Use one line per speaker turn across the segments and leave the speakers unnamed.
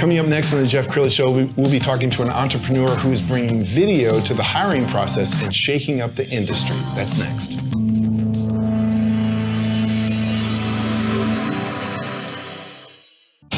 Coming up next on the Jeff Crilley Show, we'll be talking to an entrepreneur who is bringing video to the hiring process and shaking up the industry. That's next.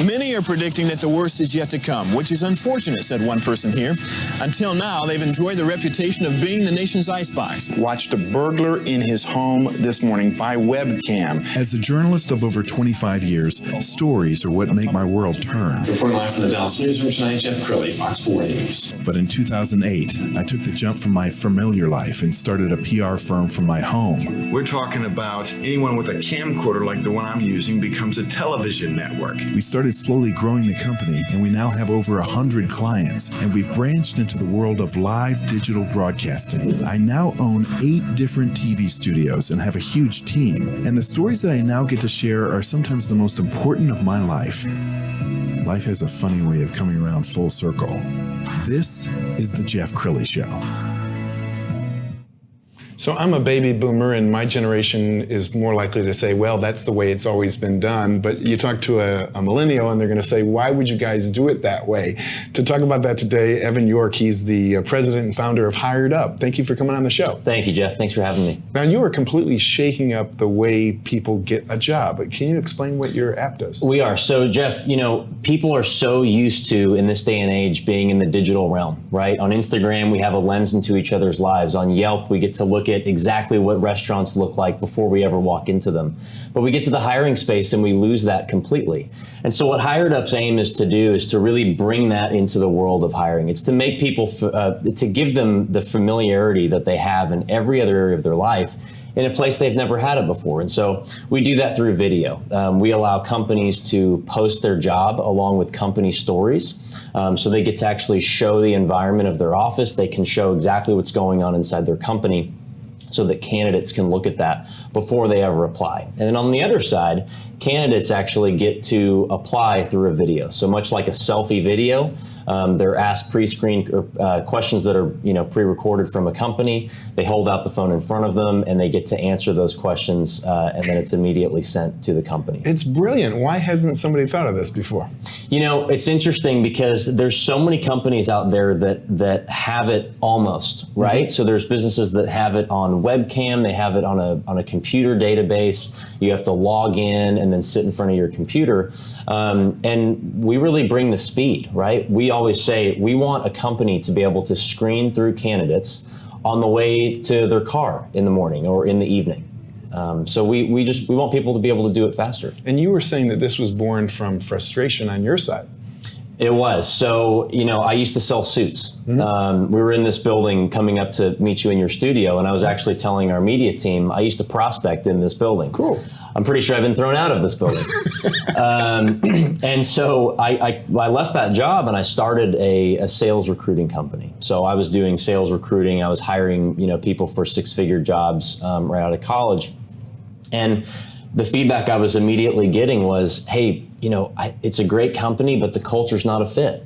Many are predicting that the worst is yet to come, which is unfortunate, said one person here. Until now, they've enjoyed the reputation of being the nation's I Spies.
Watched a burglar in his home this morning by webcam.
As a journalist of over 25 years, stories are what make my world turn.
Reporting live from the Dallas newsroom tonight, Jeff Crilley, Fox 4 News.
But in 2008, I took the jump from my familiar life and started a PR firm from my home.
We're talking about anyone with a camcorder like the one I'm using becomes a television network.
We started slowly growing the company, and we now have over 100 clients, and we've branched into the world of live digital broadcasting. I now own 8 different TV studios and have a huge team, and the stories that I now get to share are sometimes the most important of my life. Life has a funny way of coming around full circle. This is the Jeff Crilley Show.
So I'm a baby boomer, and my generation is more likely to say, well, that's the way it's always been done. But you talk to a millennial, and they're going to say, why would you guys do it that way? To talk about that today, Evan York, he's the president and founder of HiredUp. Thank you for coming on the show.
Thank you, Jeff. Thanks for having me.
Now, you are completely shaking up the way people get a job. Can you explain what your app does?
We are. So, Jeff, people are so used to, in this day and age, being in the digital realm, right? On Instagram, we have a lens into each other's lives. On Yelp, we get to look at exactly what restaurants look like before we ever walk into them. But we get to the hiring space and we lose that completely. And so what HiredUp's aim is to do is to really bring that into the world of hiring. It's to make people, to give them the familiarity that they have in every other area of their life in a place they've never had it before. And so we do that through video. We allow companies to post their job along with company stories. So they get to actually show the environment of their office. They can show exactly what's going on inside their company, so that candidates can look at that before they ever apply. And then on the other side, candidates actually get to apply through a video. So much like a selfie video, they're asked pre-screened questions that are pre-recorded from a company. They hold out the phone in front of them and they get to answer those questions, and then it's immediately sent to the company.
It's brilliant. Why hasn't somebody thought of this before?
It's interesting because there's so many companies out there that have it almost, right? Mm-hmm. So there's businesses that have it on webcam, they have it on a computer database. You have to log in and then sit in front of your computer. And we really bring the speed, right? We always say we want a company to be able to screen through candidates on the way to their car in the morning or in the evening. So we want people to be able to do it faster.
And you were saying that this was born from frustration on your side.
It was. So, I used to sell suits. Mm-hmm. We were in this building coming up to meet you in your studio, and I was actually telling our media team, I used to prospect in this building.
Cool.
I'm pretty sure I've been thrown out of this building. And so I left that job and I started a sales recruiting company. So I was doing sales recruiting. I was hiring, people for 6-figure jobs right out of college. And the feedback I was immediately getting was, hey, it's a great company, but the culture's not a fit.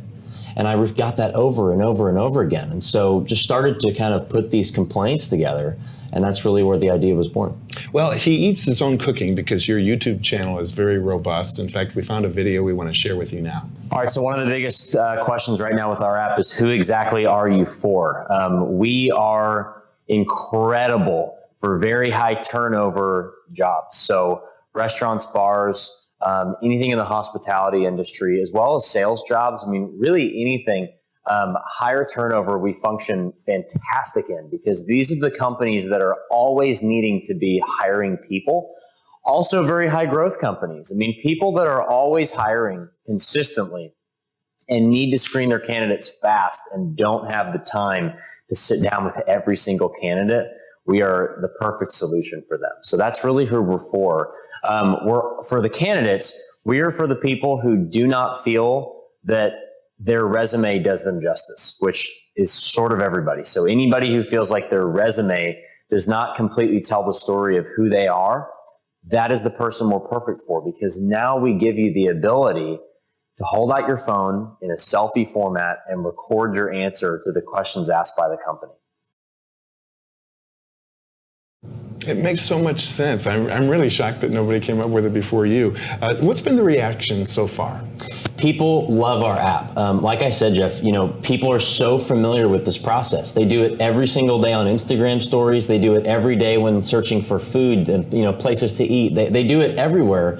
And I got that over and over and over again. And so just started to kind of put these complaints together. And that's really where the idea was born.
Well, he eats his own cooking because your YouTube channel is very robust. In fact, we found a video we want to share with you now.
All right, so one of the biggest questions right now with our app is who exactly are you for? We are incredible for very high turnover jobs. So restaurants, bars, anything in the hospitality industry, as well as sales jobs. I mean, really anything. Higher turnover we function fantastic in because these are the companies that are always needing to be hiring people. Also very high growth companies. I mean, people that are always hiring consistently and need to screen their candidates fast and don't have the time to sit down with every single candidate. We are the perfect solution for them. So that's really who we're for. We're for the candidates. We are for the people who do not feel that their resume does them justice, which is sort of everybody. So anybody who feels like their resume does not completely tell the story of who they are, that is the person we're perfect for, because now we give you the ability to hold out your phone in a selfie format and record your answer to the questions asked by the company.
It makes so much sense. I'm really shocked that nobody came up with it before you. What's been the reaction so far?
People love our app. Like I said, Jeff, people are so familiar with this process. They do it every single day on Instagram stories. They do it every day when searching for food and places to eat. They do it everywhere,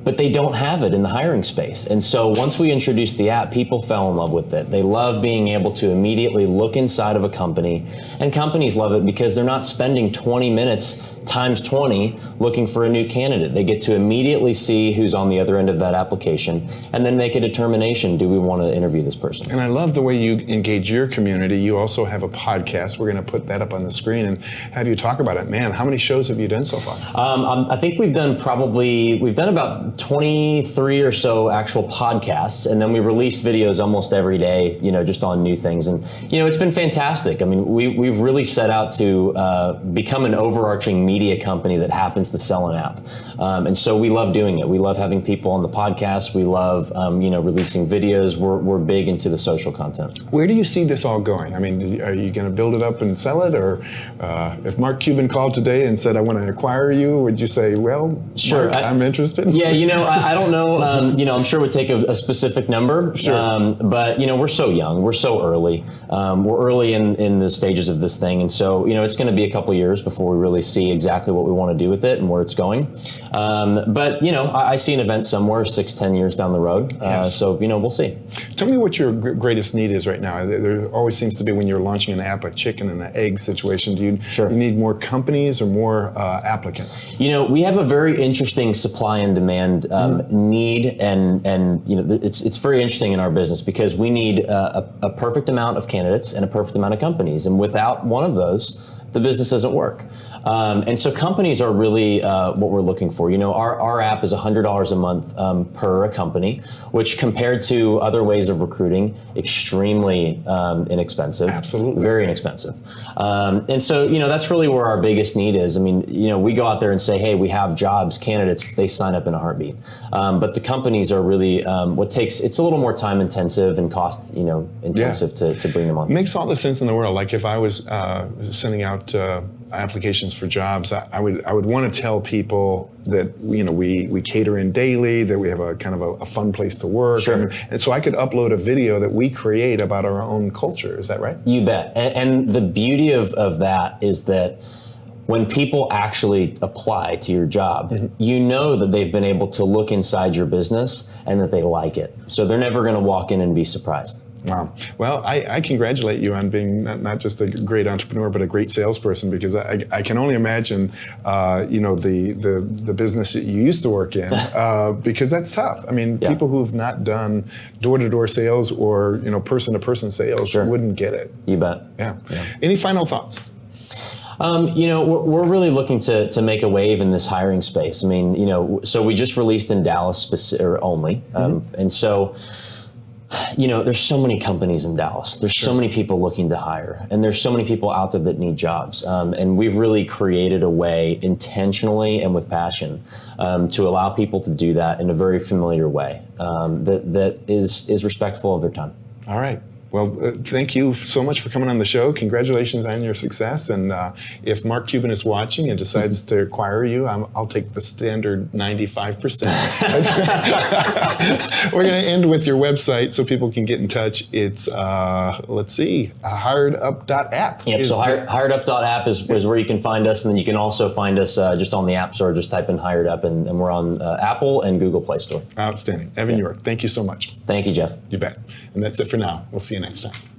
but they don't have it in the hiring space. And so once we introduced the app, people fell in love with it. They love being able to immediately look inside of a company, and companies love it because they're not spending 20 minutes times 20 looking for a new candidate. They get to immediately see who's on the other end of that application and then make a determination, do we want to interview this person?
And I love the way you engage your community. You also have a podcast. We're going to put that up on the screen and have you talk about it. Man, how many shows have you done so far?
I think we've done about 23 or so actual podcasts, and then we release videos almost every day, just on new things. And, it's been fantastic. I mean, we've really set out to become an overarching media company that happens to sell an app. And so we love doing it. We love having people on the podcast. We love, releasing videos. We're big into the social content.
Where do you see this all going? I mean, are you going to build it up and sell it? Or if Mark Cuban called today and said, I want to acquire you, would you say, well,
sure,
Mark, I'm interested?
Yeah, I don't know. I'm sure it would take a specific number.
Sure.
But, we're so young. We're so early. We're early in the stages of this thing. And so, it's going to be a couple years before we really see exactly what we want to do with it and where it's going. But, I see an event somewhere 6-10 years down the road.
Yes.
So, we'll see.
Tell me what your greatest need is right now. There always seems to be, when you're launching an app, a chicken and an egg situation. Do you need more companies or more applicants?
We have a very interesting supply and demand need, and it's very interesting in our business because we need a perfect amount of candidates and a perfect amount of companies. And without one of those, the business doesn't work. And so companies are really what we're looking for. Our app is $100 a month per a company, which compared to other ways of recruiting, extremely inexpensive.
Absolutely.
Very inexpensive. And so, that's really where our biggest need is. I mean, we go out there and say, hey, we have jobs, candidates, they sign up in a heartbeat. But the companies are really it's a little more time intensive and cost, intensive to bring them on.
It makes all the sense in the world. Like if I was sending out applications for jobs, I would want to tell people that we cater in daily, that we have a kind of a fun place to work.
Sure.
And so I could upload a video that we create about our own culture. Is that right?
You bet. And the beauty of that is that when people actually apply to your job, you know that they've been able to look inside your business and that they like it. So they're never going to walk in and be surprised.
Wow. Well, I congratulate you on being not just a great entrepreneur, but a great salesperson, because I can only imagine, the business that you used to work in, because that's tough. I mean, people who've not done door-to-door sales or, person-to-person sales wouldn't get it.
You bet.
Yeah. Any final thoughts?
We're really looking to make a wave in this hiring space. I mean, so we just released in Dallas only. And so, there's so many companies in Dallas. There's so many people looking to hire, and there's so many people out there that need jobs. And we've really created a way intentionally and with passion to allow people to do that in a very familiar way that is respectful of their time.
All right. Well, thank you so much for coming on the show. Congratulations on your success. And if Mark Cuban is watching and decides to acquire you, I'll take the standard 95%. We're going to end with your website so people can get in touch. It's, HiredUp.app.
Yep, so HiredUp.app is where you can find us. And then you can also find us just on the App Store. Just type in Hired Up, and we're on Apple and Google Play Store.
Outstanding. Evan York, thank you so much.
Thank you, Jeff.
You bet. And that's it for now. We'll see you next time.